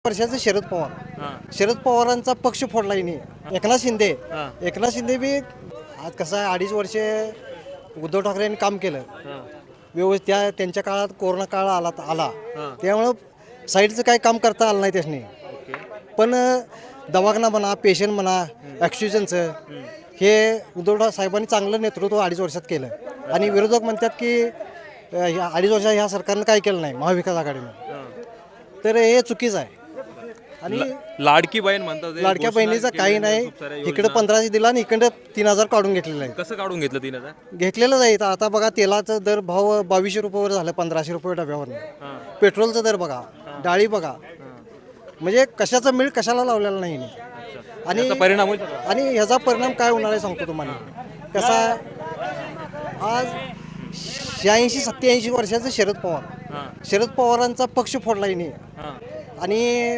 वर्षाचं शरद पवार. हां शरद पवारांचा पक्ष फोडलाय नाही. एकनाथ शिंदे हां एकनाथ शिंदे बी आज कसं आहे 2.5 वर्षे उद्धव ठाकरेंनी काम केलं हां व्यवस्थित. त्यांच्या काळात कोरोना काळ आला हां त्यामुळं साईडचं काही काम करता आलं नाही त्याच्यानी. ओके पण दवाखाना म्हणा पेशंट म्हणा ऑक्सिजनचं हे उद्धव साहेबांनी चांगलं नेतृत्व 2.5 वर्षात केलं. आणि विरोधक म्हणतात की ह्या 2.5 वर्षात ह्या सरकारनं काय केलं नाही महाविकास आघाडीनं. हां तर हे चुकीचं आहे. आणि लाडकी बहीण म्हणतात ते लाडक्या घोषणा बहिणीचं केलेल्या काही नाही. खूप साऱ्या इकडे योजना. 1500 दिला आणि इकडे 3000 काढून घेतलेलं आहे. कसं काढून घेतलं 3000? घेतलेलं आहे. आता बघा तेलाचं दर भाव 2200 रुपयावर झालं 1500 रुपये डब्यावर. हां पेट्रोलचा दर बघा डाळी बघा म्हणजे कशाचा मिळ कशाला लावलेला नाही. अच्छा आणि याचा परिणाम होईल का? आणि ह्याचा परिणाम काय होणार आहे सांगतो तुम्हाला. कसा आज 86-87 वर्षाचं शरद पवार. हां शरद पवारांचा पक्ष फोडलाय नाही. हां आणि